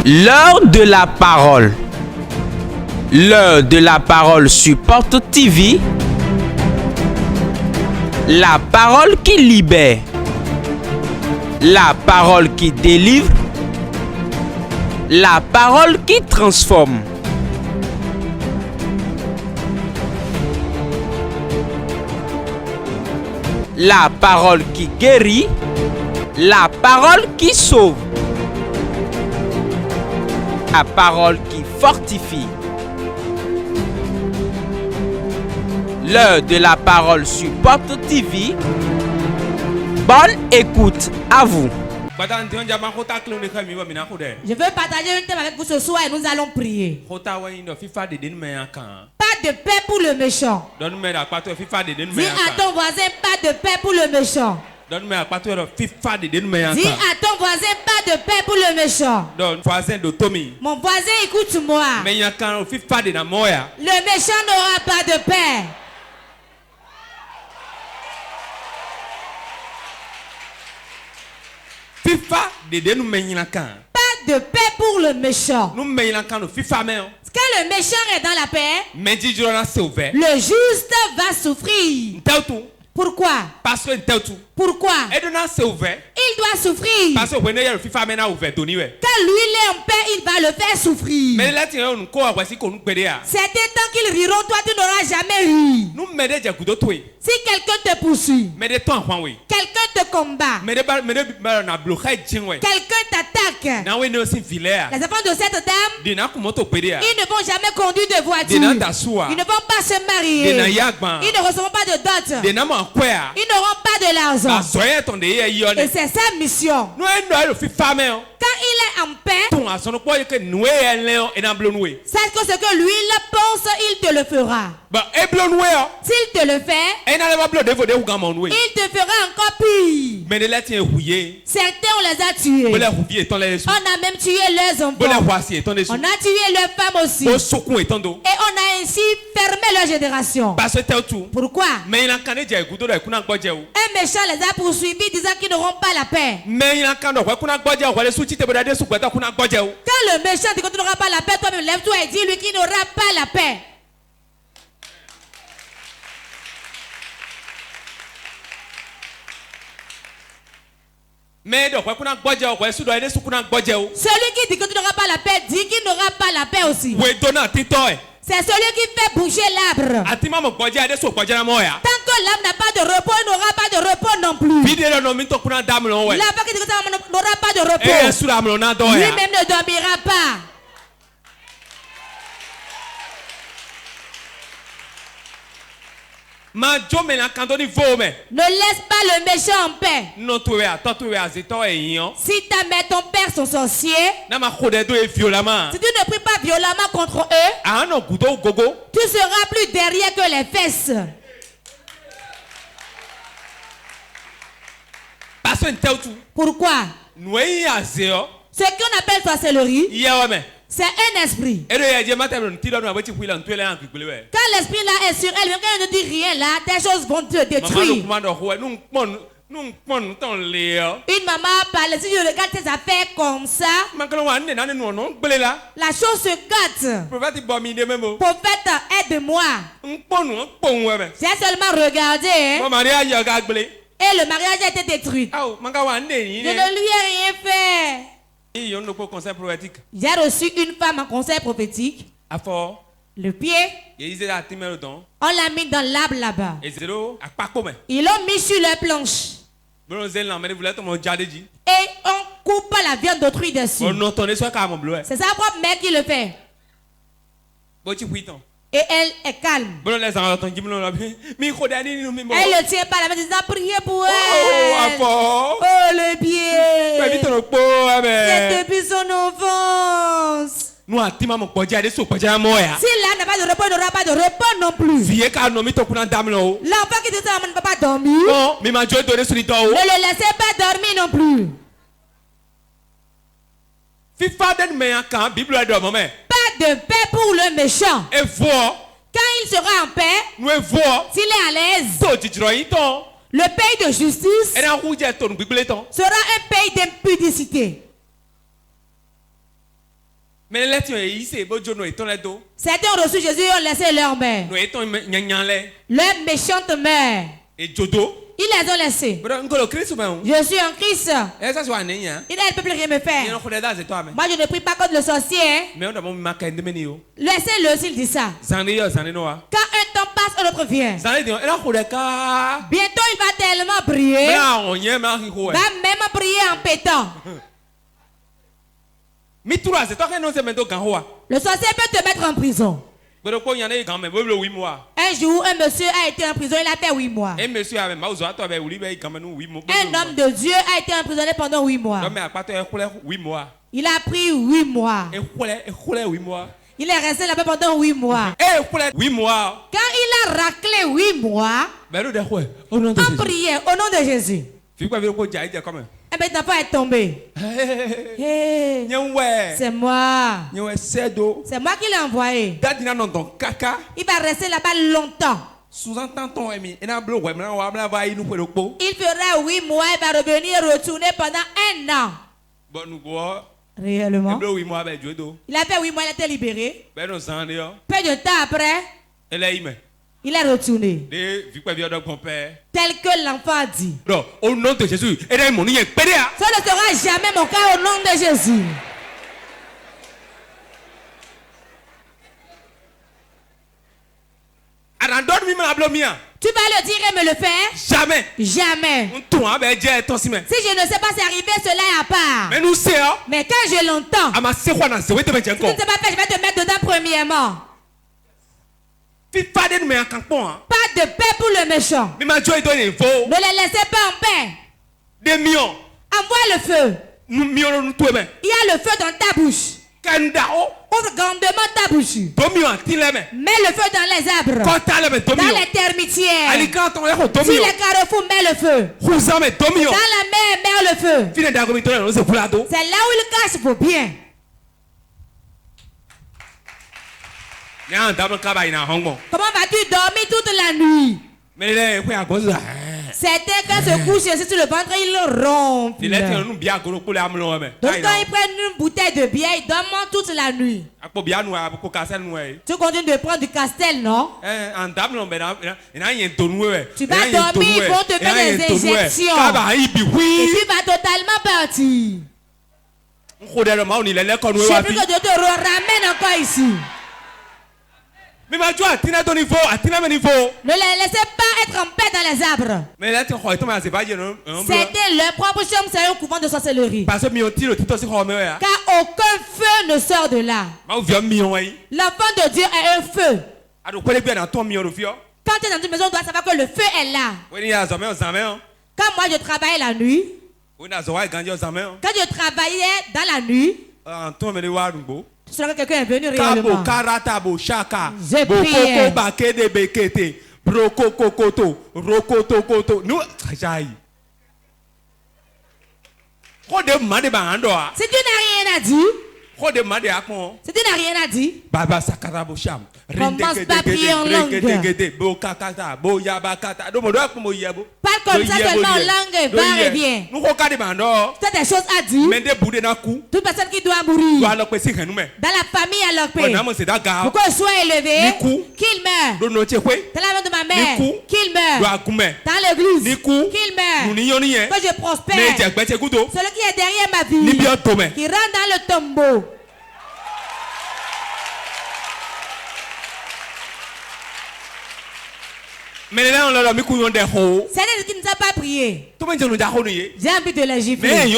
L'heure de la parole. L'heure de la parole sur Porte TV. La parole qui libère. La parole qui délivre. La parole qui transforme. La parole qui guérit. La parole qui sauve. La parole qui fortifie. L'heure de la parole sur Porte TV. Bonne écoute à vous. Je veux partager une thème avec vous ce soir et nous allons prier. Pas de paix pour le méchant. Dis à ton voisin, pas de paix pour le méchant. Dis à ton voisin, pas de paix pour le méchant. Mon voisin, écoute-moi. Le méchant n'aura pas de paix. Pas de paix pour le méchant. Quand le méchant est dans la paix, le juste va souffrir. Pourquoi? Pourquoi? Il doit souffrir. Quand lui il est en paix, il va le faire souffrir. Certains temps qu'ils riront, toi tu n'auras jamais ri. Si quelqu'un te poursuit, quelqu'un te combat, quelqu'un t'attaque, les enfants de cette dame, ils ne vont jamais conduire de voiture. Ils ne vont pas se marier. Ils ne recevront pas de dot. Ils n'auront pas de l'argent. Et c'est sa mission. Quand il est en paix, sache que ce que lui il pense, il te le fera. S'il te le fait, il te fera encore pire. Certains on les a tués. On a même tué leurs enfants. On a tué leurs femmes aussi. Et on a ainsi fermé leur génération. Pourquoi? Un méchant les a poursuivis disant qu'ils n'auront pas la paix. Quand le méchant dit que tu n'auras pas la paix, toi-même lève-toi et dis-lui qu'il n'aura pas la paix. Celui qui dit que tu n'auras pas la paix dit qu'il n'aura pas la paix aussi. C'est celui qui fait bouger l'arbre. Tant que l'arbre n'a pas de repos, il n'aura pas de repos non plus. L'arbre qui dit que tu n'auras pas de repos, lui-même ne dormira pas. Ne laisse pas le méchant en paix. Si ta mère et ton père sont sorciers, si tu ne pries pas violemment contre eux, tu seras plus derrière que les fesses. Pourquoi? Ce qu'on appelle sorcellerie, c'est un esprit. Quand l'esprit là est sur elle, même quand elle ne dit rien là, des choses vont te détruire. Une maman parle, si je regarde tes affaires comme ça, la chose se gâte. Prophète, aide-moi. J'ai seulement regardé, hein, et le mariage a été détruit. Je ne lui ai rien fait. J'ai reçu une femme en conseil prophétique. Le pied, on l'a mis dans l'arbre là-bas. Ils l'ont mis sur la planche. Et on coupe la viande d'autrui dessus. C'est sa propre mère qui le fait. Et elle est calme. Elle ne tient pas la main disant priez pour elle. Oh le pied. C'est depuis son enfance. Si là n'a pas de repos, il n'aura pas de repos non plus. L'enfant qui dit ça ne peut pas dormir. Ne le laissez pas dormir non plus. Pas de paix pour le méchant. Quand il sera en paix, s'il est à l'aise, le pays de justice sera un pays d'impudicité. Certains ont reçu Jésus et ont laissé leur mère. Leur méchante mère. Ils les ont laissés. Je suis en Christ. Il ne peut plus rien me faire. Moi, je ne prie pas contre le sorcier. Laissez-le s'il dit ça. Quand un temps passe, un autre vient. Bientôt, il va tellement prier. Va même prier en pétant. Le sorcier peut te mettre en prison. Un jour, un monsieur a été en prison, il a fait 8 mois. Un homme de Dieu a été emprisonné pendant 8 mois. Il a pris 8 mois. Il est resté là-bas pendant 8 mois. Quand il a raclé 8 mois, on priait au nom de Jésus. Et bien, ta femme est tombée. Hey, c'est moi. C'est moi qui l'ai envoyé. Il va rester là-bas longtemps. Il fera 8 mois, il va revenir, retourner pendant 1 an. Réellement. Il a fait 8 mois, il a été libéré. Peu de temps après, il est retourné. Tel que l'enfant dit. Au nom de Jésus. Ça ne sera jamais mon cas au nom de Jésus. Tu vas le dire et me le faire? Jamais. Jamais. Si je ne sais pas c'est arrivé, cela est à part. Mais quand je l'entends, si tu ne sais pas faire, je vais te mettre dedans premièrement. Pas de paix pour le méchant. Ne les laissez pas en paix. Envoie le feu. Il y a le feu dans ta bouche. Ouvre grandement ta bouche. Mets le feu dans les arbres. Dans les termitières. Sur les carrefours, mets le feu. Dans la mer, mets le feu. C'est là où il cache vos biens. Comment vas-tu dormir toute la nuit? Certains quand se couchent sur le ventre, ils rompent. Donc quand ils prennent une bouteille de bière, ils dorment toute la nuit. Tu continues de prendre du Castel, non? Tu vas dormir, ils vont te faire des injections. Et tu vas totalement partir. Je ne sais plus que Dieu te ramène encore ici. Ne les laissez pas être en paix dans les arbres. C'était leur propre chambre, c'est un couvent de sorcellerie. Car aucun feu ne sort de là. L'enfant de Dieu est un feu. Quand tu es dans une maison, tu dois savoir que le feu est là. Quand moi je travaillais la nuit, quand je travaillais dans la nuit, c'est que quelqu'un est venu réellement. Je si tu n'as rien à dire, si tu n'as rien à dire, commence pas à prier en langue. Parle comme ça seulement en langue, va et viens. Tu as des choses à dire. Toute personne qui doit mourir dans la famille à leur paix. Pourquoi il soit élevé, qu'il meure. Dans la main de ma mère, qu'il meure. Dans l'église, qu'il meure. Que je prospère. Celui qui est derrière ma vie, qui rentre dans le tombeau. C'est-à-dire qu'ils ne savent pas prier. J'ai envie de les gifler.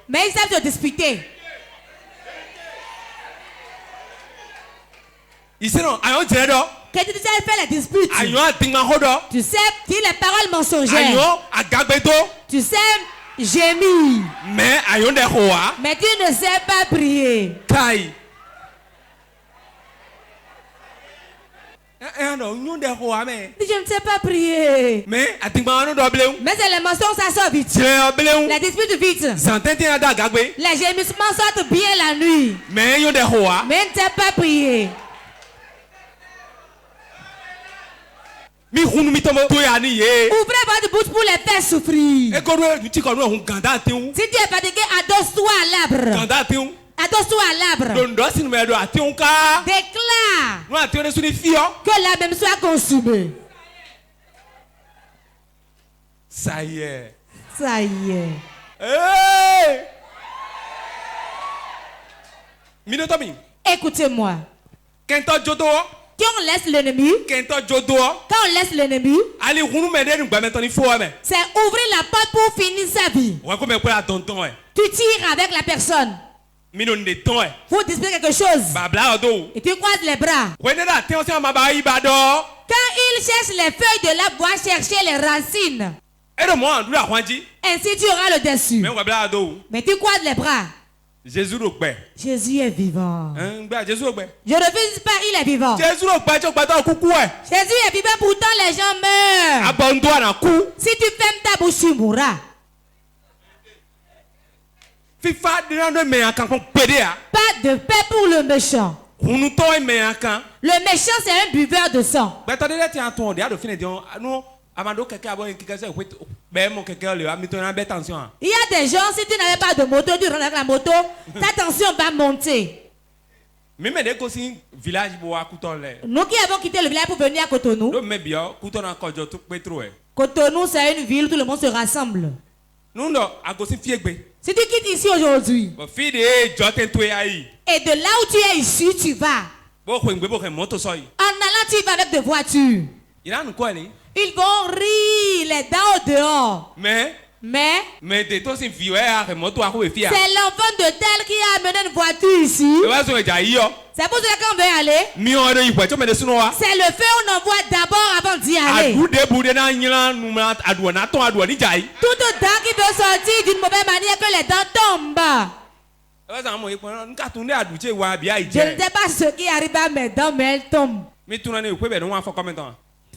Mais ils savent se disputer. Que tu sais faire la dispute. Tu sais dire les paroles mensongères. Tu sais gémir. Mais tu ne sais pas prier. Je ne sais pas prier. Mais c'est les mensonges, ça sort vite. La dispute vite. Les gémissements sortent bien la nuit. Mais je ne sais pas prier. Ouvrez votre bouche pour les faire souffrir. Si tu es fatigué, adosse-toi à l'arbre. Attache-toi à l'arbre. Déclare que l'arbre même soit consumé. Ça y est. Ça y est. Hey! Écoutez-moi. Quand on laisse l'ennemi, c'est ouvrir la porte pour finir sa vie. Tu tires avec la personne. Vous disputez quelque chose. Et tu croises les bras. Quand il cherche les feuilles de l'arbre, va chercher les racines. Ainsi tu auras le dessus. Mais tu croises les bras. Jésus est vivant. Je ne refuse pas, il est vivant. Jésus est vivant, pourtant les gens meurent. Si tu fermes ta bouche, tu mourras. Pas de paix pour le méchant. Le méchant, c'est un buveur de sang. Il y a des gens, si tu n'avais pas de moto, tu rentres avec la moto, ta tension va monter. Nous qui avons quitté le village pour venir à Cotonou, Cotonou, c'est une ville où tout le monde se rassemble. Si tu quittes ici aujourd'hui, et de là où tu es ici, tu vas. En allant, tu vas avec des voitures. Ils vont rire les dents au dehors. Mais c'est l'enfant de tel qui a amené une voiture ici. C'est pour cela qu'on veut aller. C'est le feu on envoie d'abord avant d'y aller. Tout dent qui veut sortir d'une mauvaise manière que les dents tombent. Je ne sais pas ce qui arrive à mes dents, mais elles tombent.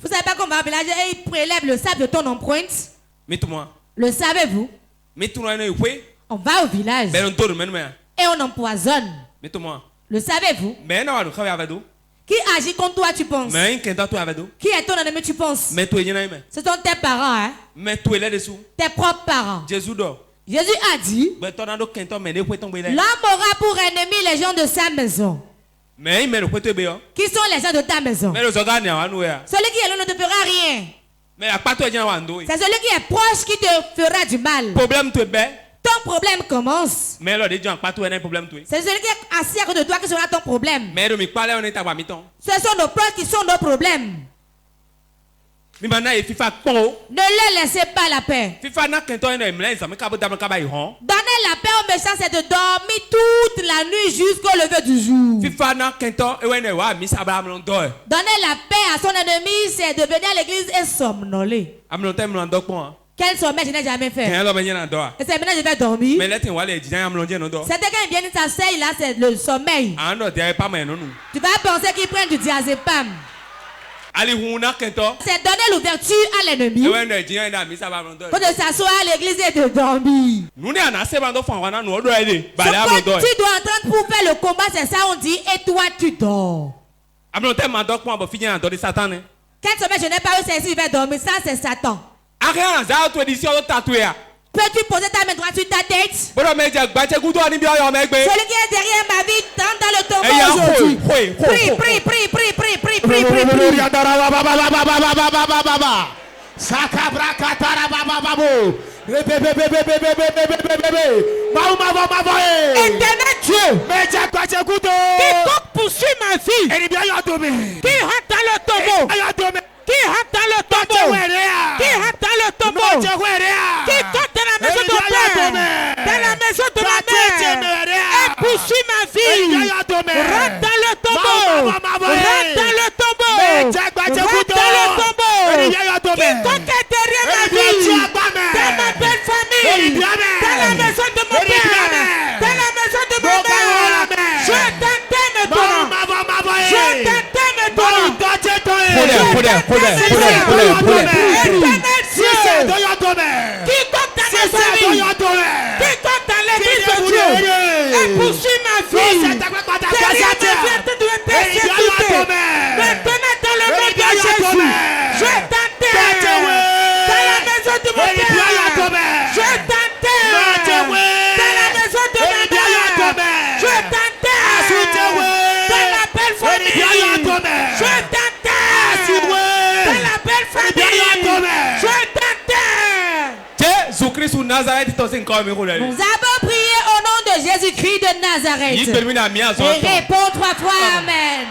Vous savez pas comment un village il prélève le sable de ton empreinte? Le savez-vous? On va au village et on empoisonne. Le savez-vous? Qui agit contre toi, tu penses? Qui est ton ennemi, tu penses? Ce sont tes parents, hein? Tes propres parents. Jésus a dit, l'homme aura pour ennemi les gens de sa maison. Qui sont les gens de ta maison? Celui qui est loin ne te fera rien. C'est celui qui est proche qui te fera du mal. Ton problème commence. C'est celui qui est assis à côté de toi qui sera ton problème. Ce sont nos proches qui sont nos problèmes. Ne leur laissez pas la paix. Donner la paix aux méchants, c'est de dormir toute la nuit jusqu'au lever du jour. Donner la paix à son ennemi, c'est de venir à l'église et somnoler. Quel sommeil je n'ai jamais fait. Et c'est maintenant que je vais dormir. C'est quand il vient de s'asseoir là, c'est le sommeil. Tu vas penser qu'il prend du diazépam. C'est donner l'ouverture à l'ennemi. Quand de s'asseoir à l'église et de dormir. Tu dois entendre pour faire le combat, c'est ça on dit, et toi tu dors. Quel sommeil je n'ai pas eu, c'est ici, je vais dormir, ça c'est Satan. Peux-tu poser ta main droite sur ta tête? Celui qui est derrière ma vie, dans le tombeau aujourd'hui. Prie, prie, prie, prie, prie, prie, prie, prie, prie. Éternel Dieu, quiconque poursuit ma vie, qui rentre dans le tombeau, qui rentre dans le tombeau, qui rentre dans le tombeau, qui compte dans la maison de mon père, dans la maison de ma mère, et poursuit ma vie, rentre dans le tombeau, rentre dans le tombeau, rentre dans le tombeau, quiconque est derrière ma vie, dans ma belle famille, dans la maison de mon père, dans la maison de ma mère, je t'entends maintenant, je t'entends maintenant. Quiconque dans ma famille, quiconque dans l'église de Dieu, et poursuit ma vie, derrière ma vie, tu dois t'exécuter. Maintenant dans le nom de Jésus, je t'enterre. Dans la maison de mon père, je t'enterre. Dans la maison de ma mère, Je t'enterre. Dans la belle famille. Je t'enterre. Dans la belle famille. Je t'enterre. Jésus-Christ de Nazareth. Nous avons prié au nom de Jésus-Christ de Nazareth. Et réponds 3 fois Amen.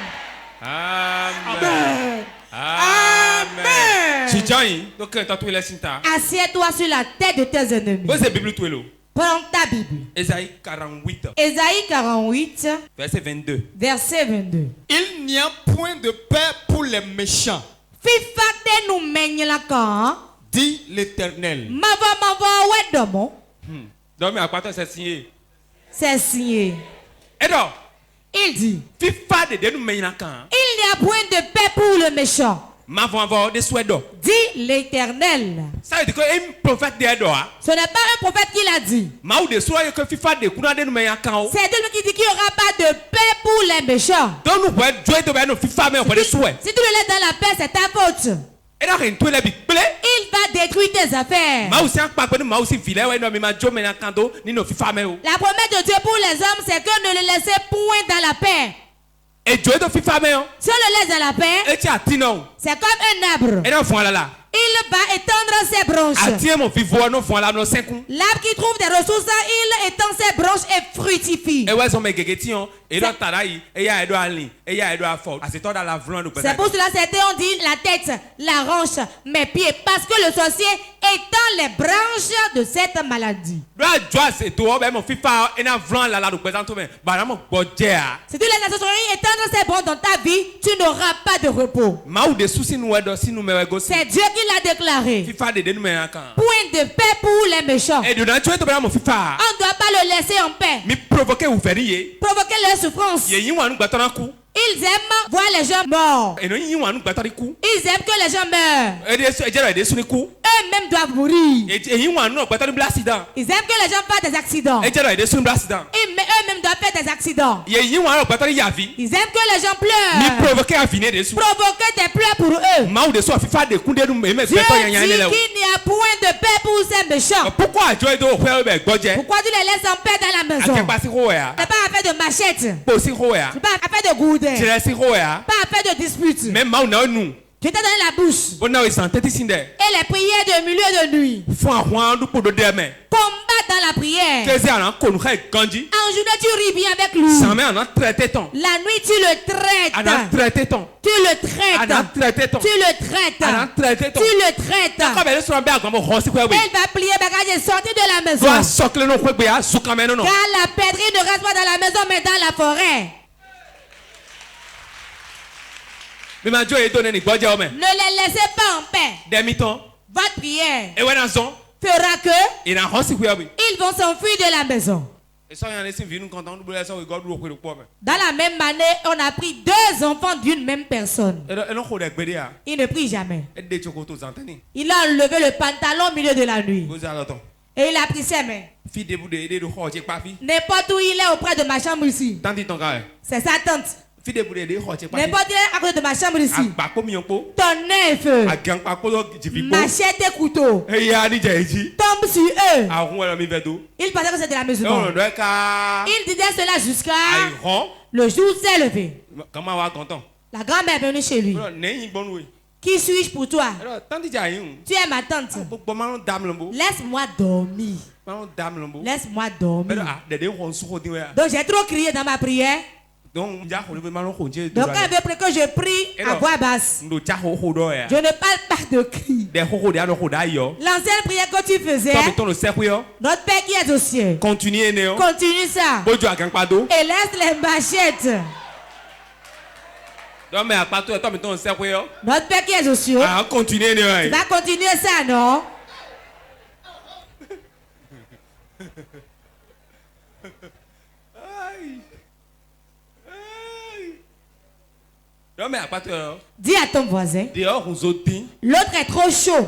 Amen. Amen. Assieds-toi sur la tête de tes ennemis. Prends ta Bible. Ésaïe 48. Ésaïe 48. Verset 22. Verset 22. Il n'y a point de paix pour les méchants. Fifate nous mène la camp. Dit l'Éternel. Mava ouais Donc à quoi c'est signé? C'est signé. Et donc il dit. Fifate de nous mène la camp. Il n'y a point de paix pour le méchant. Dit l'Éternel. Ça veut dire qu'un prophète ce n'est pas un prophète qui l'a dit. C'est celui qui dit qu'il n'y aura pas de paix pour les méchants. Si tu le laisses dans la paix, c'est ta faute. Il va détruire tes affaires. La promesse de Dieu pour les hommes, c'est que ne le laissez point dans la paix. Si on le laisse dans la paix, c'est comme un arbre. Il va étendre ses branches. L'arbre qui trouve des ressources, il étend ses branches et fructifie. C'est pour cela que certains ont dit la tête, la hanche, mes pieds. Parce que le sorcier étend les branches de cette maladie. Si tu laisses la sorcellerie étendre ses branches dans ta vie, tu n'auras pas de repos. C'est Dieu qui l'a déclaré. Point de paix pour les méchants. On ne doit pas le laisser en paix. Provoquer leur souffrance. Ils aiment voir les gens morts. Ils aiment que les gens meurent. Eux-mêmes doivent mourir. Ils aiment que les gens fassent des accidents. Eux-mêmes doivent faire des accidents. Ils aiment que les gens pleurent. Provoquer des pleurs pour eux. Dieu dit qu'il n'y a point de paix pour ces méchants. Pourquoi tu les laisses en paix dans la maison? C'est pas affaire de machette. C'est pas affaire de gourdin. Pas affaire de dispute. Je t'ai donné la bouche. Et les prières de milieu de nuit. Combat dans la prière. En journée tu ris bien avec lui. La nuit tu le traites. Tu le traites. Tu le traites. Elle va plier bagage et sortir de la maison. Car la pèlerie ne reste pas dans la maison mais dans la forêt. Ne les laissez pas en paix. Votre prière fera que ils vont s'enfuir de la maison. Dans la même année, on a pris 2 enfants d'une même personne. Il ne prie jamais. Il a enlevé le pantalon au milieu de la nuit. Et il a pris ses mains. N'importe où il est auprès de ma chambre ici. C'est sa tante. N'importe où à côté de ma chambre ici. Ton nez et feu. Machette et couteau. Tombe sur eux. Il pensait que c'était la musulmane. Il disait cela jusqu'à le jour où s'est levé. La grand-mère est venue chez lui. Qui suis-je pour toi? Tu es ma tante. Laisse-moi dormir. Laisse-moi dormir. Donc j'ai trop crié dans ma prière. Donc elle veut que je prie à voix basse. Je ne parle pas de cris. L'ancienne prière que tu faisais, notre Père qui est aux cieux, continue ça. Et laisse les machettes. Notre Père qui est aux cieux, tu vas continuer ça, non? Dis à ton voisin, l'autre est trop chaud.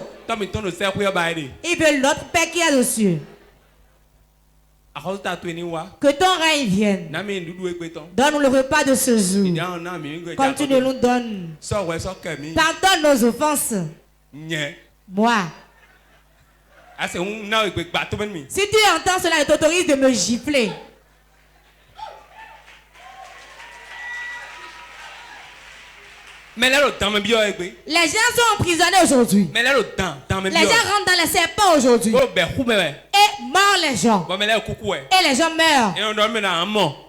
Il veut l'autre Père qui est aux cieux. Que ton règne vienne. Donne-nous le repas de ce jour. Comme tu nous donnes. Pardonne nos offenses. Moi. Si tu entends cela, il t'autorise de me gifler. Les gens sont emprisonnés aujourd'hui. Les gens rentrent dans les serpents aujourd'hui. Et meurent les gens. Et les gens meurent.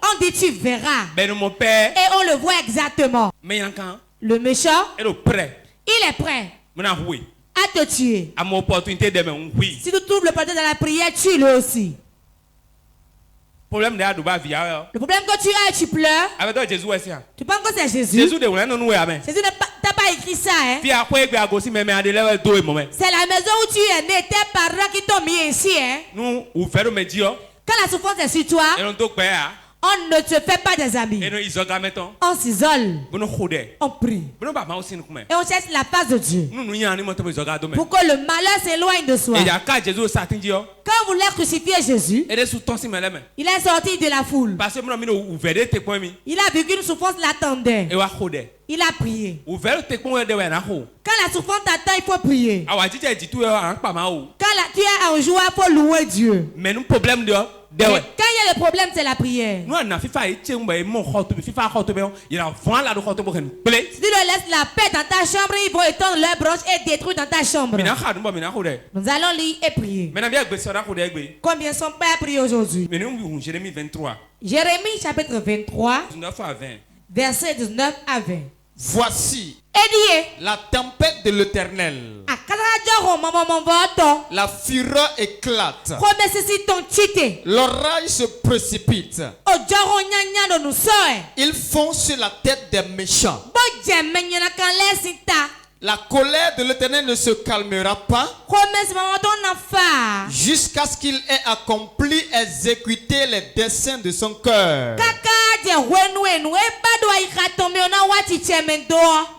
On dit tu verras. Et on le voit exactement. Le méchant, il est prêt à te tuer. Si tu trouves le porteur dans la prière, tue-le aussi. Le problème que tu as et tu pleures, tu penses que c'est Jésus. Jésus n'a pas écrit ça. Hein? C'est la maison où tu es né, tes parents qui t'ont mis ici. Hein? Quand la souffrance est sur toi, on ne te fait pas des amis. On s'isole. On prie. Et on cherche la face de Dieu. Pour que le malheur s'éloigne de soi. Quand vous l'avez crucifié Jésus, il est sorti de la foule. Il a vu qu'une souffrance l'attendait. Il a prié. Quand la souffrance t'attend, il faut prier. Quand tu es en joie, il faut louer Dieu. Quand il y a le problème, c'est la prière. Si tu leur laisses la paix dans ta chambre, ils vont étendre leurs branches et détruire dans ta chambre. Nous allons lire et prier. Combien sont prêts à prier aujourd'hui? Jérémie chapitre 23, verset 19 à 20. Voici la tempête de l'Éternel. La fureur éclate. L'orage se précipite. Ils font sur la tête des méchants. La colère de l'Éternel ne se calmera pas jusqu'à ce qu'il ait accompli, exécuté les desseins de son cœur.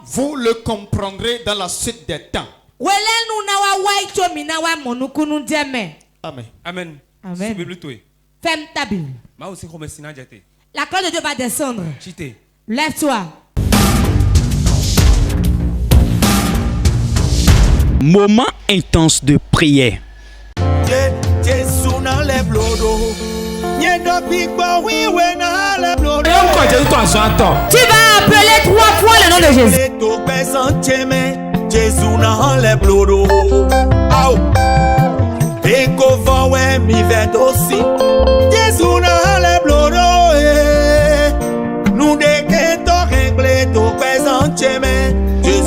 Vous le comprendrez dans la suite des temps. Amen. Amen. Amen. Ferme ta Bible. La colère de Dieu va descendre. Lève-toi. Moment intense de prière. Tu vas appeler 3 fois le nom de Jésus.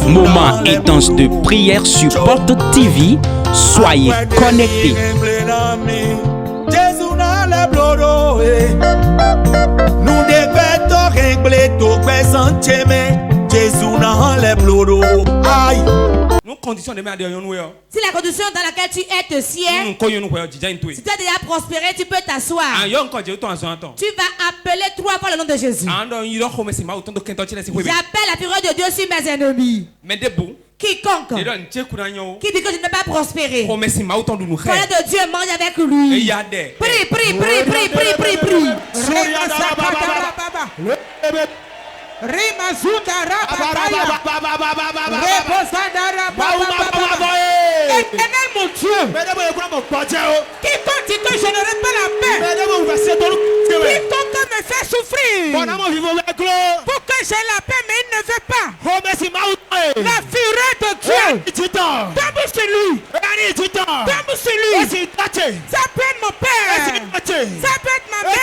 Moment intense de prière sur Porte TV. Soyez connectés. Si la condition dans laquelle tu es te sied, si tu as déjà prospéré, tu peux t'asseoir. Tu vas appeler 3 fois le nom de Jésus. J'appelle la fureur de Dieu sur mes ennemis. Quiconque qui dit que je ne vais pas prospérer, la colère de Dieu mange avec lui. Prie, prie, prie, prie, prie, prie, prie. Éternel mon Dieu, quiconque dit que je n'aurai pas la paix, quiconque me fait souffrir pour que j'ai la paix mais il ne veut pas, la fureur de Dieu tombe sur lui, tombe sur lui. Ça peut être mon père, ça peut être ma mère,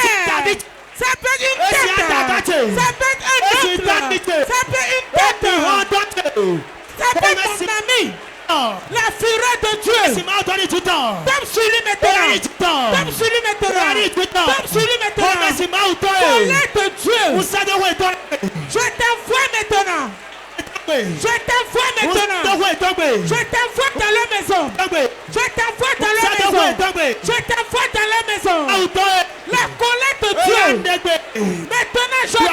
ça peut être une tête, ça peut être un oncle, ça peut être une tête, ça peut être mon ami. La fureur de Dieu tombe sur lui maintenant. Tombe sur lui maintenant. Tombe sur lui maintenant. Colère de Dieu, je t'envoie maintenant. Je t'envoie maintenant. Je t'envoie dans la maison. Je t'envoie dans la maison. Je t'envoie dans la maison. La colère de Dieu. Maintenant je donne.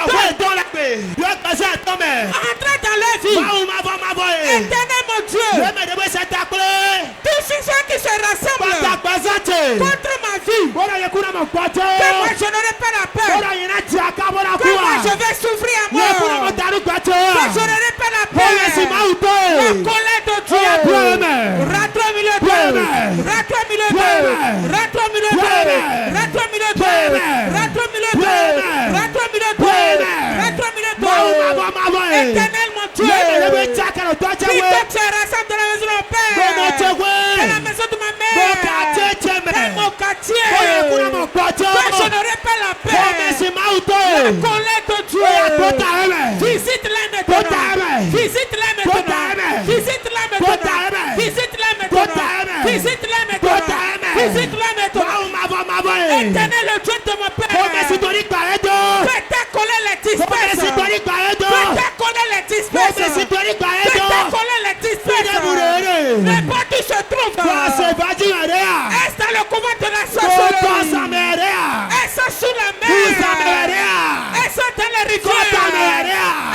Entrez dans la vie. Éternel mon Dieu. Tous ceux qui se rassemblent contre ma vie. Que moi je n'aurai pas la peur. Que moi je vais souffrir à mort. Que je n'aurai pas la peur. La colère de Dieu. Rattre milieu de Rattre milieu de Rattre milieu de Rattre milieu de Rattre milieu de Rattre milieu de Rattre milieu de Éternel mon Dieu. Dieu. Quiconque se rassemble dans la maison de mon père, dans la maison de ma mère, dans mon quartier, je n'aurai pas la paix. La colère de Dieu. Visite-les maintenant. Visite-les maintenant. Visite-les maintenant. Visite-les maintenant. Visite-les maintenant. Visite-les maintenant. Éternel, le Dieu de mon père. Fais ta colère les disperse. Fais ta colère les disperse. Fais ta colère les disperse. N'importe où se trouve. Est-ce dans le couvent de la sorcellerie? Est-ce sous la mer? Est-ce dans les rivières?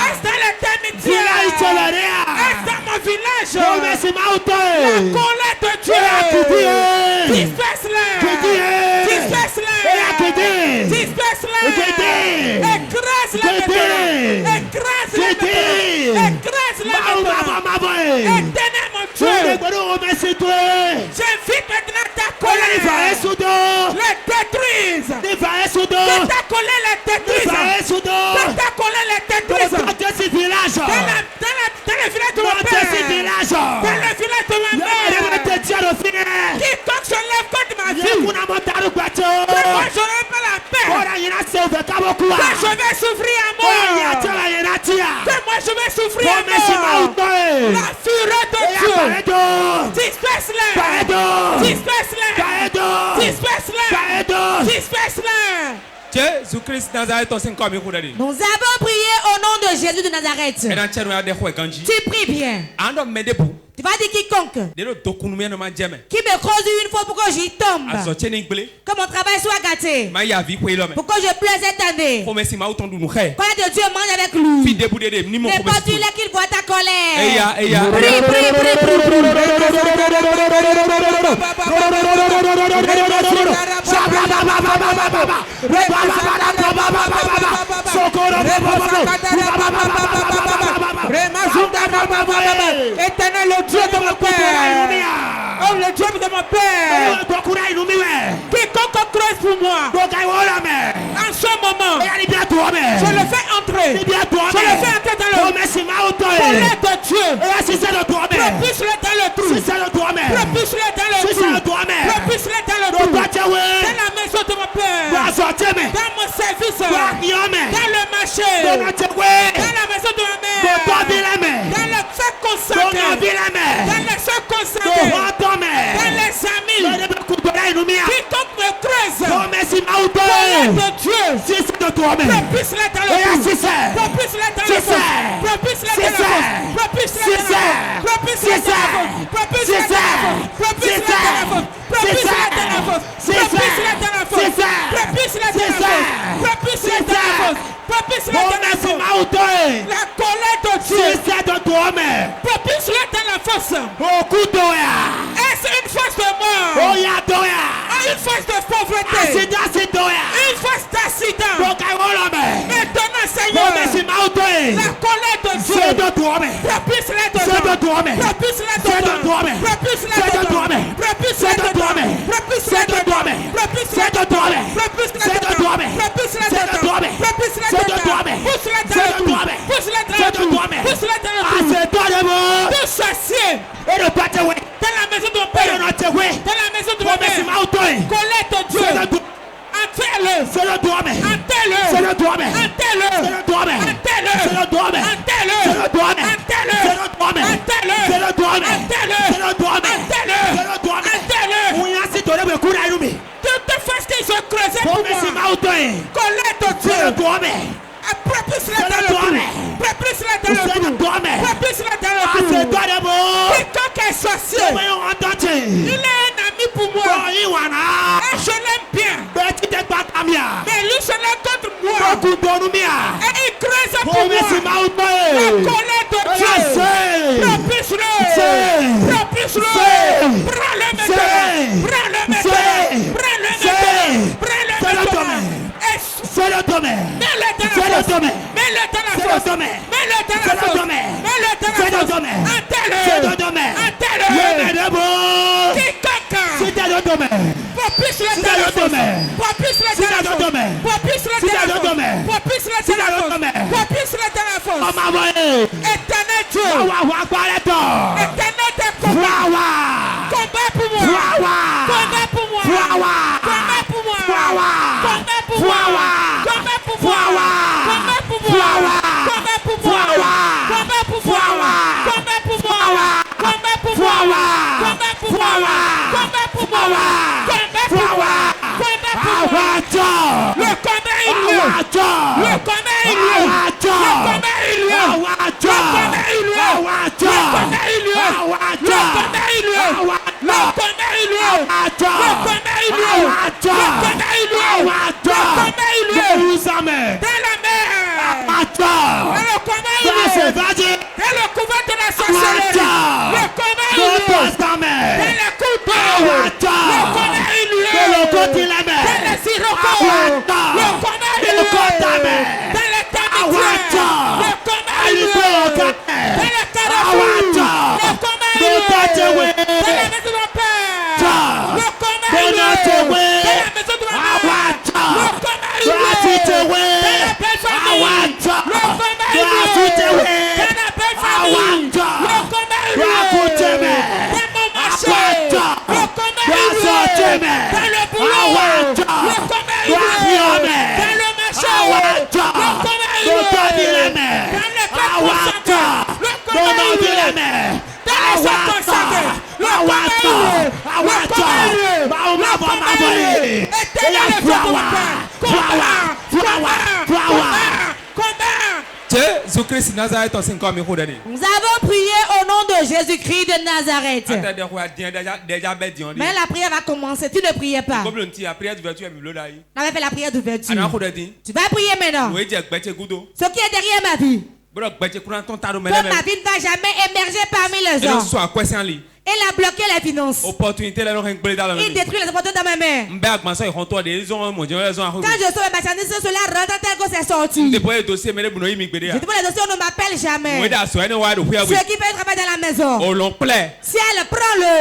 Est-ce dans les termitières? Est-ce dans mon village? La colère de Dieu. Disperse-les. Disperse-les. Disperse-les. Écrase-les maintenant. Écrase-les maintenant. Écrase-les maintenant. Éternel mon Dieu. J'invite maintenant ta colère. Les détruise. Que ta colère les détruise. Que ta colère les détruise. Dans le village de mon père. Dans le village de ma mère. Quiconque se lève contre ma vie. Que moi je n'aurai pas la paix. Que je vais souffrir à mort. Que moi je vais souffrir à mort. La fureur de Dieu. Disperse-les. Disperse-les. Disperse-les. Disperse-les. Jésus-Christ Nazareth, nous avons prié au nom de Jésus de Nazareth. Tu pries bien. Tu vas dire quiconque qui me cause une fois pour que j'y tombe, que mon travail soit gâté, pour que je pleure cette année. Colère de Dieu mange avec lui. N'importe où qu'il voit ta colère. Prie, prie, prie, Éternel, le Dieu de mon père. Oh, le Dieu de mon père. Quiconque creuse pour moi, en ce moment, je le fais entrer. Je le fais entrer dans le colère de Dieu. Propulse-le dans le trou. Propulse-le dans le trou. Propulse-le dans le trou. Dans la maison de mon père. Dans mon service. Dans le marché. Dans la maison de ma mère. Dans le fait consacré. Dans les soeurs consacrés. Dans les amis. Quiconque me creuse. Colère de Dieu. Propulse-le dans le trou. Propulse-le dans le trou. Propulse-le dans le trou. Propulse-le dans le trou. Propulse-le dans le trou. Propulse-le dans le trou. Propulse-le dans le trou. Propulse-le dans le trou. Propulse-le dans le trou. Propulse-le dans le trou. Propulse-le dans le trou. La colère de Dieu. Propulse-le dans la fosse. Est-ce une force de mort? Une force de pauvreté. Une force d'accident. Maintenant, Seigneur, la colère de Dieu. Propulse-le dans le trou. Propulse-le dans le trou. Propulse-le dans le trou. Propulse-le dans le trou. Propulse-le dans le trou. Propulse-le dans le trou. Propulse-le dans le trou. Propulse-le dans le trou. Pousse-le dans le trou. Pousse-le dans le trou. Pousse-le dans le trou. Pousse-le dans le trou. Tout sorcier. Dans la maison de mon père. Dans la maison de mon père. Colère de Dieu. Enterre-le. Enterre-le. Enterre-le. Enterre-le. Enterre-le. Enterre-le. Toute face qu'ils ont creusé pour moi. Colère de Dieu. Propulse-le dans le trou. Propulse-le dans le trou. Propulse-le dans le trou. Quiconque est sorcier, il est un ami pour moi. Et je l'aime bien. Mais lui se lève contre moi. Et il creuse pour moi. La colère de Dieu. Propulse-le. Propulse-le. Prends-le maintenant. Prends-le maintenant. Prends-le maintenant. Prends-le maintenant. Mets-le dans la fosse. Mets-le dans la fosse. Mets-le dans la fosse. Mets-le dans la fosse. Enterre-le. Enterre-le. Quiconque. Propulse-le dans la fosse. Propulse-le dans la fosse. Propulse-le dans la fosse. Propulse-le dans la fosse. Propulse-le dans la fosse. Éternel Dans le combat il est. Dans le couvent de la sorcellerie. Le combat il est. Dans les couteaux. Le combat il est. Dans les sirops. Le combat il est. Dans les tamitiers. Le combat il est. Dans les carafous. Le combat il est. Dans la maison de mon père. Le combat il est. Dans la maison de ma mère. Le combat il est. Dans la belle famille. Le combat il est. Dans la belle famille. Le combat il est. Dans mon marché. Le combat il est. Dans le boulot. Le combat il est. Dans le marché. Le combat il est. Dans les pains le combat il est. Dans les circonstances, le combat il est. Le combat il est. Le combat il est. Éternel est ton Jésus-Christ Nazareth. Nous avons prié au nom de Jésus-Christ de Nazareth. Mais la prière va commencer. Tu ne priais pas. On avait fait la prière d'ouverture. Tu vas prier maintenant. Ce qui est derrière ma vie. Ton ma vie ne va jamais émerger parmi les hommes. Il a bloqué les finances. Il détruit les opportunités dans ma main. Quand je sors mes marchandises, cela rentre tel que c'est sorti. Je dépose les dossiers, on ne m'appelle jamais. Ceux qui veulent travailler dans la maison. Ciel, prends-le.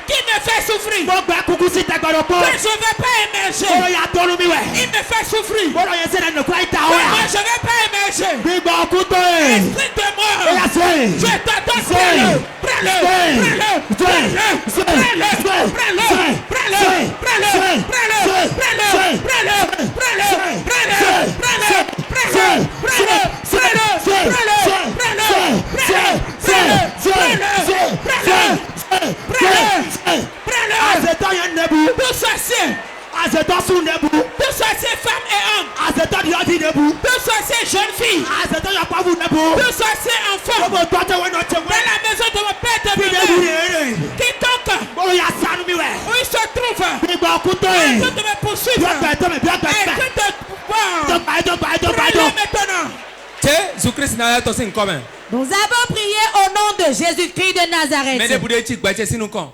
Qui me fait souffrir? Que je ne vais pas émerger. Il me fait souffrir. Moi je ne vais pas émerger. Esprit de mort. Je t'attends. Deux sorciers femmes et hommes. Deux sorciers jeunes filles. Deux sorciers enfants. Dans la maison de mon père de ma mère. Quiconque où il se trouve en train de me poursuivre. Nous avons prié au nom de Jésus-Christ de Nazareth.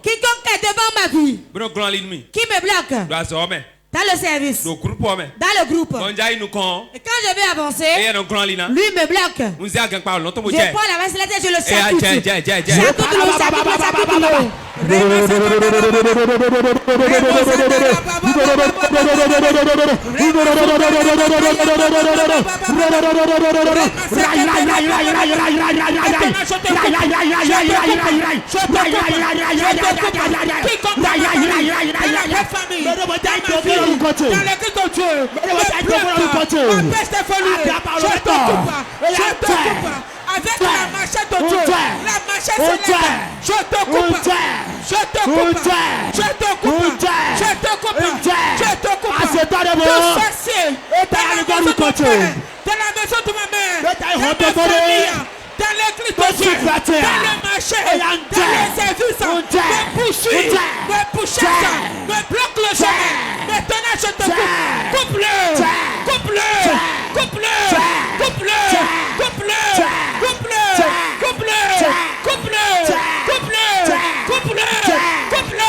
Quiconque est devant ma vie, qui me bloque dans le service, dans le groupe, et quand je vais avancer, lui me bloque. Je prends la bracelet et je le charcute. Avec la machette de Dieu, la machette s'élève. Je te coupe, je te coupe, je te coupe, je te coupe, je te coupe. Tout sorcier dans la maison de mon père, dans la maison de ma mère, dans ma famille, dans l'église de Dieu, dans le marché, dans les services, me poursuit, me pourchasse, me bloque le chemin. Maintenant je te coupe, coupe-le, coupe-le, coupe-le, coupe-le, coupe-le, coupe-le, coupe-le, coupe-le, coupe-le, coupe-le,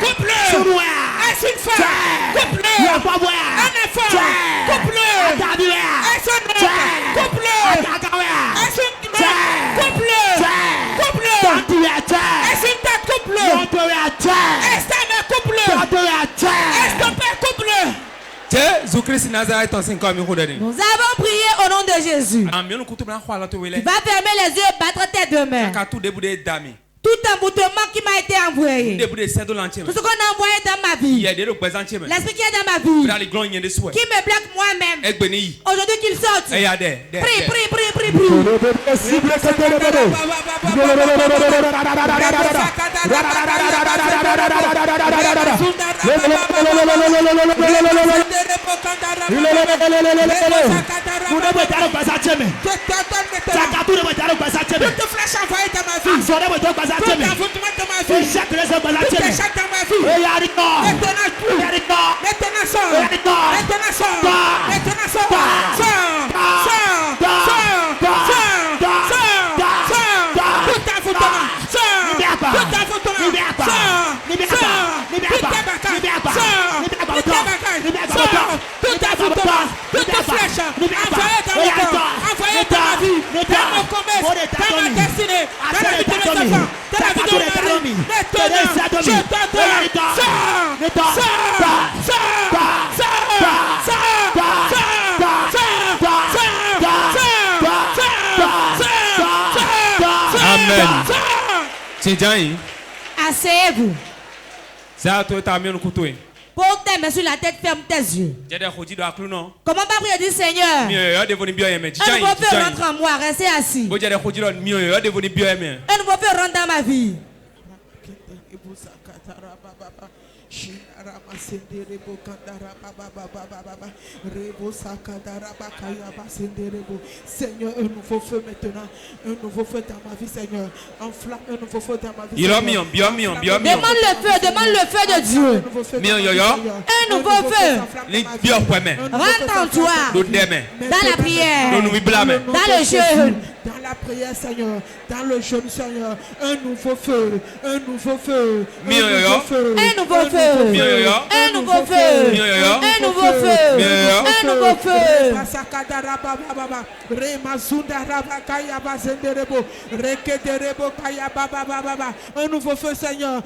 coupe-le, est-ce une femme? Coupe-le, un enfant, coupe-le, est-ce un homme? Coupe-le, est-ce une mère? Coupe-le, coupe-le, Nous avons prié au nom de Jésus. Il va fermer les yeux et battre tes deux mains. Tout emboutement qui m'a été envoyé, tout ce qu'on a envoyé dans ma vie, l'esprit qui est dans ma vie, qui me bloque moi-même, aujourd'hui qu'il sorte. Prie. Amen. Asseyez-vous. Pose tes mains sur la tête, ferme tes yeux. Comment pas prier, dit Seigneur? Un nouveau feu rentre en moi, restez assis. Un nouveau feu rentre dans ma vie. Seigneur, un nouveau feu maintenant, un nouveau feu dans ma vie, Seigneur. Enflamme un nouveau feu dans ma vie. Demande le feu de Dieu. Un nouveau feu. Rentre en toi. Dans la prière. Dans le jeûne. Dans la prière, Seigneur, dans le jeûne, Seigneur, un nouveau feu, un nouveau feu, un nouveau feu, un nouveau feu, un nouveau feu, un nouveau feu, un nouveau feu. Un nouveau feu, Seigneur.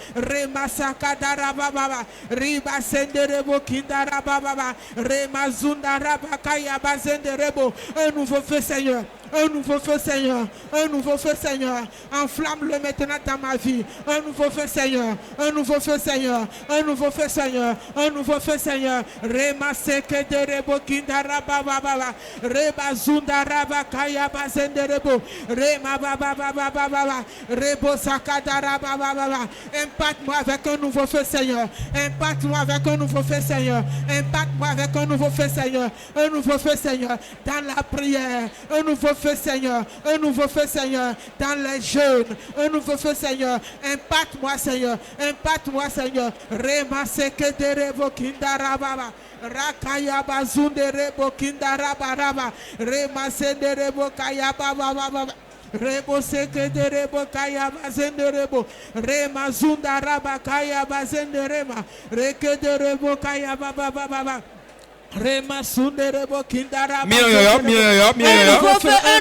Un nouveau feu, Seigneur. Un nouveau feu, Seigneur. Un nouveau feu, Seigneur. Enflamme-le maintenant dans ma vie. Un nouveau feu, Seigneur. Un nouveau feu, Seigneur. Un nouveau feu, Seigneur. Un nouveau feu, Seigneur. Rema seke de rebo kindara baba baba. Reba zundara bakaya bazenderebo. Rema baba baba baba. Rebo sakadara baba baba. Impacte-moi avec un nouveau feu, Seigneur. Impacte-moi avec un nouveau feu, Seigneur. Impacte-moi avec un nouveau feu, Seigneur. Un nouveau feu, Seigneur. Dans la prière. Un nouveau feu, Seigneur. Un nouveau feu, Seigneur. Dans les jeûnes. Un nouveau feu, Seigneur. Impacte-moi, Seigneur. Impacte-moi, Seigneur. Rema seke de rebo kindara baba. Rakaya bazunde rebo kindara baba. Rema sende rebo kaya baba baba. Rebo seke de rebo kaya bazende rebo. Rema zunda raba kaya bazende rema. Reke de rebo kaya baba baba. Un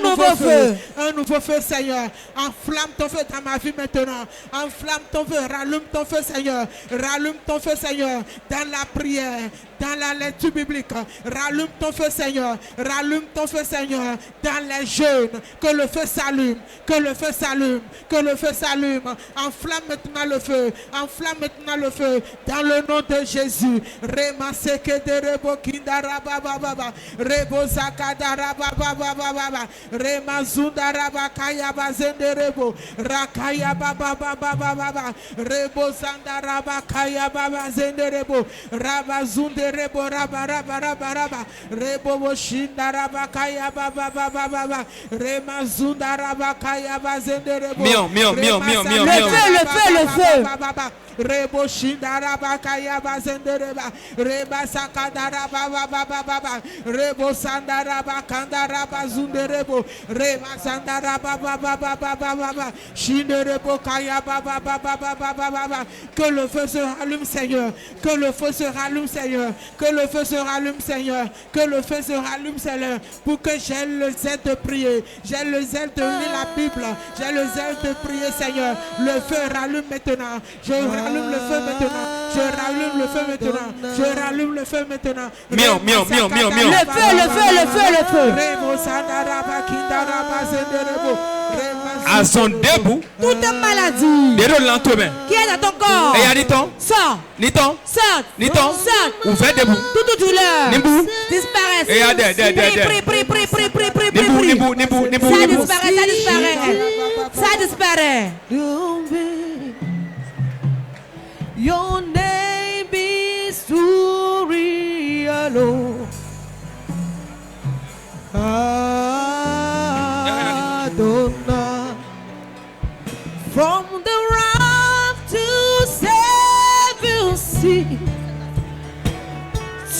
nouveau feu, un nouveau feu, Seigneur. Enflamme ton feu dans ma vie maintenant. Enflamme ton feu, rallume ton feu, Seigneur. Rallume ton feu, Seigneur, dans la prière, dans la lecture biblique. Rallume ton feu, Seigneur. Rallume ton feu, Seigneur, dans les jeûnes. Que le feu s'allume, que le feu s'allume, que le feu s'allume. Enflamme maintenant le feu, enflamme maintenant le feu, dans le nom de Jésus. Remaseke de rebo kindara baba baba. Rebo zakadara baba baba baba. Remazundara bakaya bazende rebo. Rakaya baba baba baba. Rebo zandara bakaya baba zende rebo. Rabazunde rebo raba raba raba raba. Rebo boshindara bakaya baba baba baba. Remazundara bakaya bazende rebo. Le feu. Rebo shindara bakaya bazende reba. Reba sakadara baba baba baba. Rebo sandara bakandara bazunde rebo. Reba sandara baba baba baba baba. Shinde rebo kaya baba baba baba baba. Que le feu se rallume, Seigneur. Que le feu se rallume, Seigneur. Que le feu se rallume, Seigneur. Que le feu se rallume, Seigneur. Pour que j'ai le zèle de prier. J'ai le zèle de lire la Bible. J'ai le zèle de prier, Seigneur. Le feu rallume maintenant. Je rallume le feu maintenant. Je rallume le feu maintenant. Je rallume le feu maintenant. Mion. Le feu. À son debout. Toute maladie qui est dans ton corps. Sors. Sors. Ouvert debout. Toute douleur. Disparaisse. Ça disparaît. Your name is Urielo. Adonai. From the rock to Savior sea,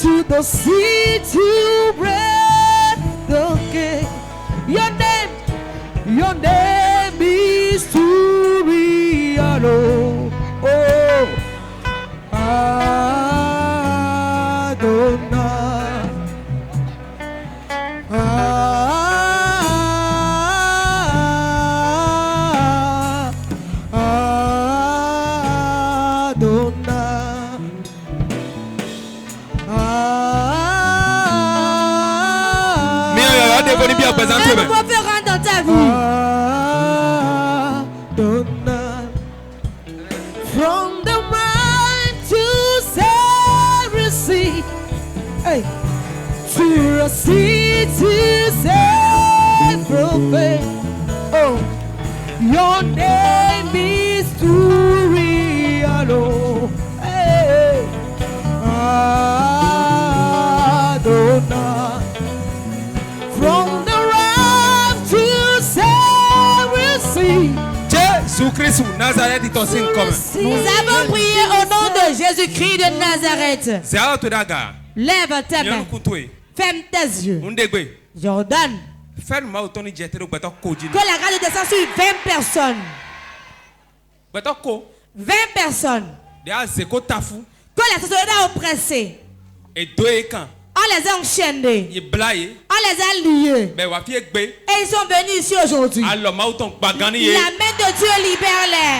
to the sea to break the gate. Your name is Urielo. Oh, Adonai, Un nouveau feu rentre dans ta vie. from the mind to Ceres, hey, to a citizen prophet. Oh, your name is Urielo. Hey, Adonai. From the rock to Ceres. Jésus-Christ Nazareth est ton signe commun. Nous avons prié au nom de Jésus-Christ de Nazareth. Lève tes mains. Ferme tes yeux. Jordan. Que la grâce descende sur 20 personnes. 20 personnes. Que la société a oppressé. On les a enchaînés. On les a liés. Et ils sont venus ici aujourd'hui. La main de Dieu libère-les.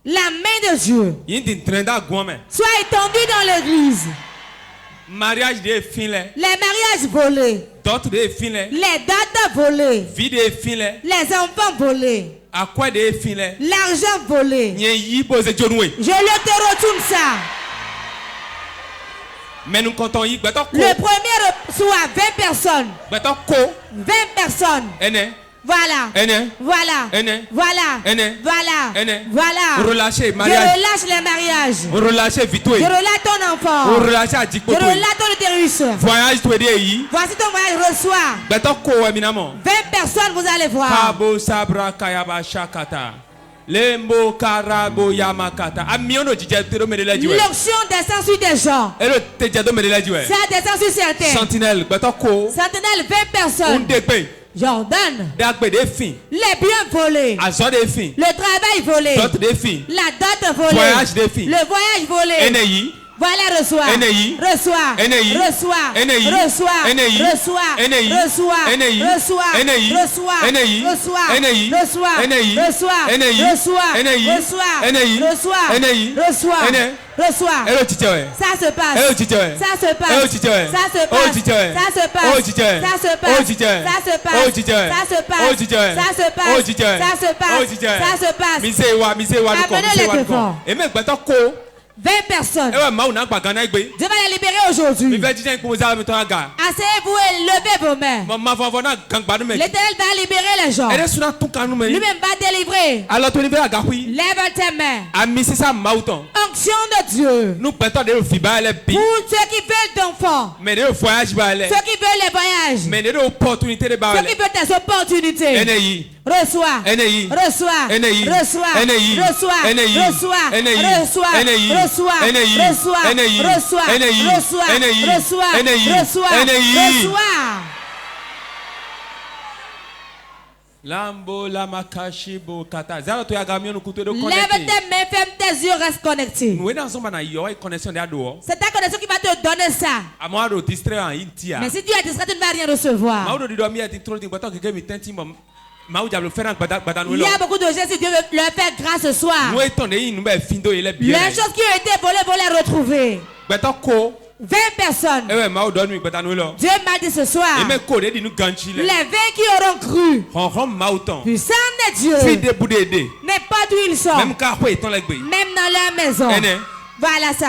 La main de Dieu soit étendue dans l'église. Les mariages volés. Les dates volées. Les enfants volés. L'argent volé. Je le te retourne ça. Le premier soit 20 personnes. 20 personnes. Voilà. Voilà. Je relâche les mariages. Je relâche ton enfant. Je relâche ton utérus. Voici ton voyage, reçois. 20 personnes, vous allez voir. L'onction descend sur des gens. Ça descend sur certains. Sentinelle, 20 personnes. Jordan, les biens volés, le travail volé, la dot volée, le voyage volé. Voilà, reçois. Ça se passe. Amenez les devants. 20 personnes. Dieu va les libérer aujourd'hui. Asseyez-vous et levez vos mains. L'Éternel va libérer les gens. Lui-même va délivrer. Lève tes mains. Onction de Dieu. Pour ceux qui veulent d'enfants. Ceux qui veulent les voyages. Ceux qui veulent des opportunités. Reçois. Lève tes mains, ferme tes yeux, reste connecté. C'est ta connexion qui va te donner ça. Mais si tu es distrait, tu ne vas rien recevoir. Il y a beaucoup de gens, si Dieu veut leur faire grâce ce soir. Les choses qui ont été volées vont les retrouver. 20 personnes. Dieu m'a dit ce soir. Les 20 qui auront cru. Puissant de Dieu. N'importe où ils sont. Même dans leur maison. Voilà ça.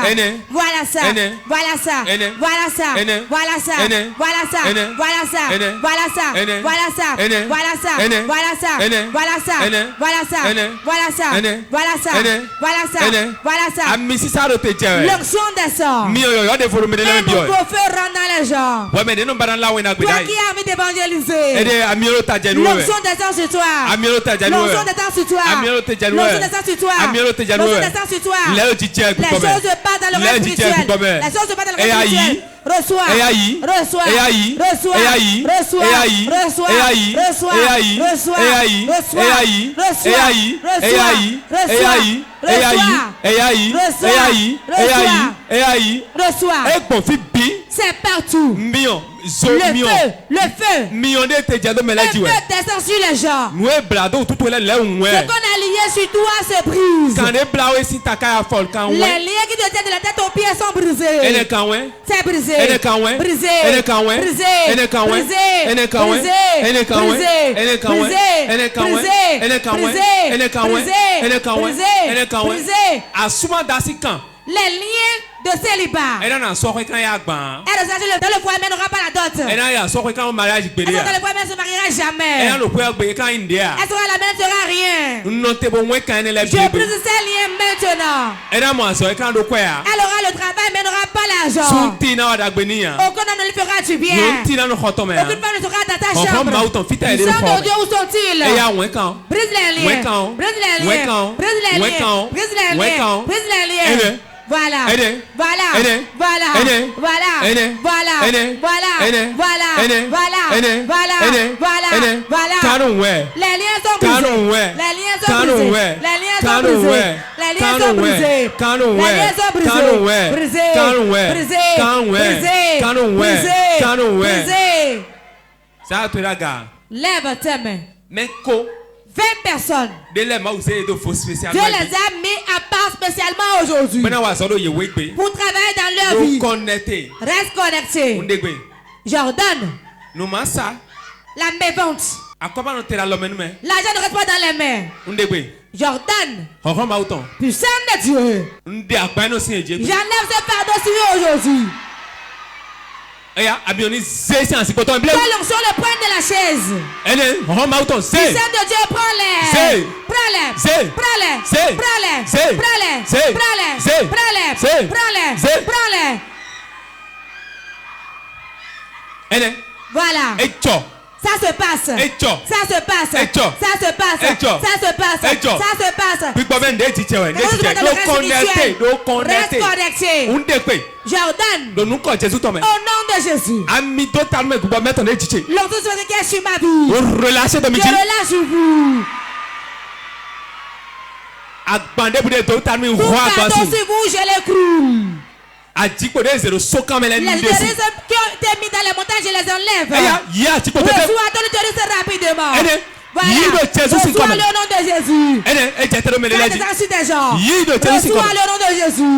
Voilà ça. Voilà ça. Voilà ça. Voilà ça. Voilà ça. Voilà ça. Voilà ça. Voilà ça. Voilà ça. Voilà ça. Voilà ça. Voilà ça. Voilà ça. Voilà ça. Voilà ça. Voilà ça. L'onction descend. Un nouveau feu rentre dans les gens. Toi qui as envie d'évangéliser. L'onction descend sur toi. L'onction descend sur toi. L'onction descend sur toi. L'onction descend sur toi. Les choses se passent dans le rêve spirituel. Les choses se passent dans le rêve spirituel. Reçois. Reçois. Reçois. Reçois. Reçois. Reçois. Reçois. C'est partout. Le feu. Le feu. Un feu descend sur les gens. Ce qu'on a lié sur toi se brise. Les liens qui te tiennent de la tête aux pieds sont brisés. C'est brisé. Brisé. Les liens de célibat. Elle dans le foyer mènera pas la dot. Elle dans le foyer ne se mariera jamais. Elle sera la mère sera rien. Je brise ces liens maintenant. Elle aura le travail mais n'aura pas l'argent. Aucun homme ne lui fera du bien. Aucune femme ne sera dans ta chambre. Sang de Dieu, où sont-ils? Brise les liens. Brise les liens. Brise les liens. Brise les liens. Brise les liens. Voilà. Voilà. Voilà. Voilà. Voilà. Voilà. Voilà. Voilà. Les liens sont brisés. Les liens sont brisés. Les liens sont brisés. Les liens sont brisés. Les liens sont brisés. Brisés. Ça te regarde. Lève tes mains. 20 personnes. Dieu les a mis à part spécialement aujourd'hui. Pour travailler dans leur vie. Reste connecté. Jordan. La main vente. L'argent ne reste pas dans les mains. Jordan. Puissant de Dieu. J'enlève ce fardeau sur eux aujourd'hui. Sois l'onction le point de la chaise. Puissant de Dieu, prends-les. Prends-les. Prends-les. Prends-les. Prends-les. Prends-les. Prends-les. Prends-les. Voilà. Ça se passe. Ça se passe. Ça se passe. Ça se passe. Ça se passe. Reste connecté. Jordan. Au nom de Jésus. L'onction qui est sur ma vie. Je relâche vous. Tout pardon sur vous, je l'écroule. Les qui ont été mis dans les montagnes, je les enlève. Reçois ton terrorisme rapidement. Voilà. Reçois le nom de Jésus. Reçois le nom de Jésus.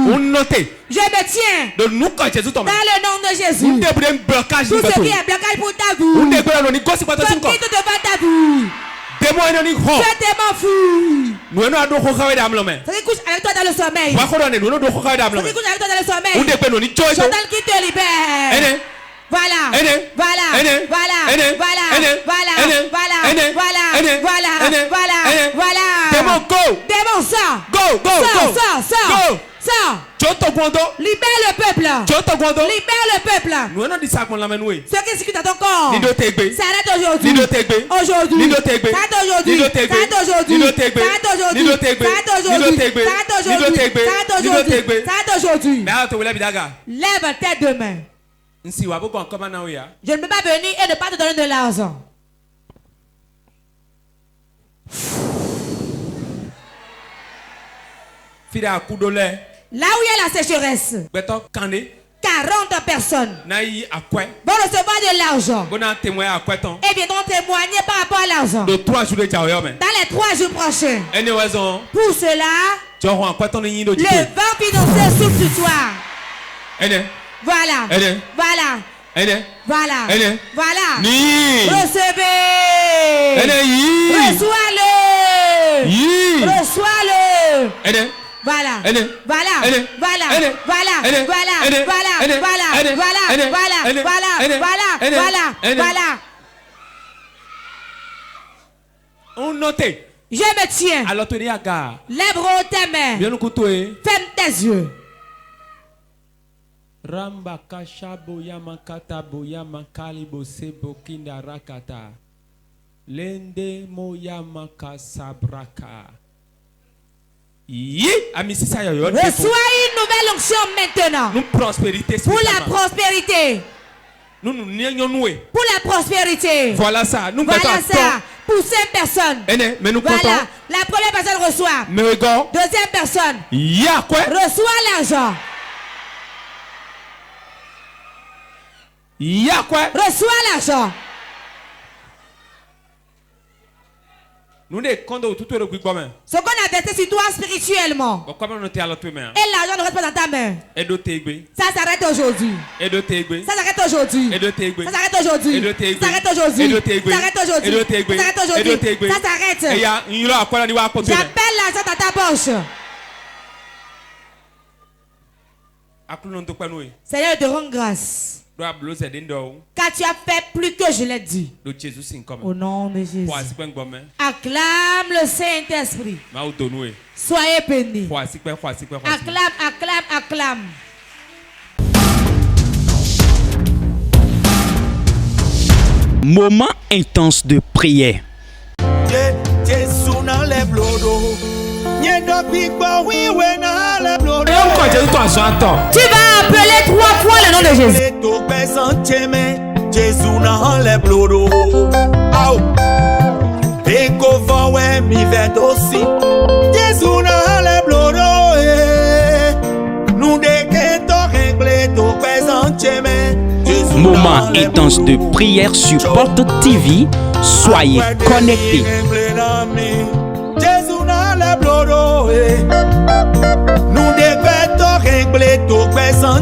Je me tiens dans le nom de Jésus. Tout ce qui est blocage pour ta vie. Tout quitte devant ta vie. Je t'aime fou. Ce qui couche avec toi dans le sommeil. Ce qui couche avec toi dans le sommeil. Jordan qui te libère. Voilà. Voilà. Voilà. Voilà. Voilà. Voilà. Démon, sors. Sors. Libère le peuple. Libère le peuple. Ce qui discute dans ton corps. S'arrête aujourd'hui. Aujourd'hui. Lève tes deux mains. Je ne peux pas venir et ne pas te donner de l'argent. Là où il y a la sécheresse, 40 personnes vont recevoir de l'argent et viendront témoigner par rapport à l'argent dans les 3 jours prochains. Pour cela, le vent financier souffle ce soir. Voilà. Voilà. Voilà. Voilà. Recevez. Reçois-le. Reçois-le. Voilà. Voilà. Voilà. Voilà. Voilà. On note. Je me tiens. Lève tes mains. Ferme tes yeux. Ramba kasha boyama kata boyama kalibo sebo kinda rakata lende moyama kasabraka. Reçois une nouvelle onction maintenant. Pour la prospérité. Pour la prospérité. Voilà ça. Voilà ça. Pour 5 personnes. Voilà. La première personne reçoit. Deuxième personne. Reçoit l'argent. Reçois l'argent. Ce qu'on a versé sur toi spirituellement. Et l'argent ne reste pas dans ta main. Ça s'arrête aujourd'hui. Ça s'arrête aujourd'hui. Ça s'arrête aujourd'hui. Ça s'arrête aujourd'hui. Ça s'arrête aujourd'hui. Ça s'arrête aujourd'hui. Ça s'arrête. J'appelle l'argent dans ta poche. Seigneur, je te rends grâce. Car tu as fait plus que je l'ai dit. Au nom de Jésus. Acclame le Saint-Esprit. Soyez bénis. Acclame, acclame, acclame. Moment intense de prière. Tu vas appeler 3 fois le nom de Jésus. Moment intense de prière sur Porte TV. Soyez connectés. Nous devons régler tout présent.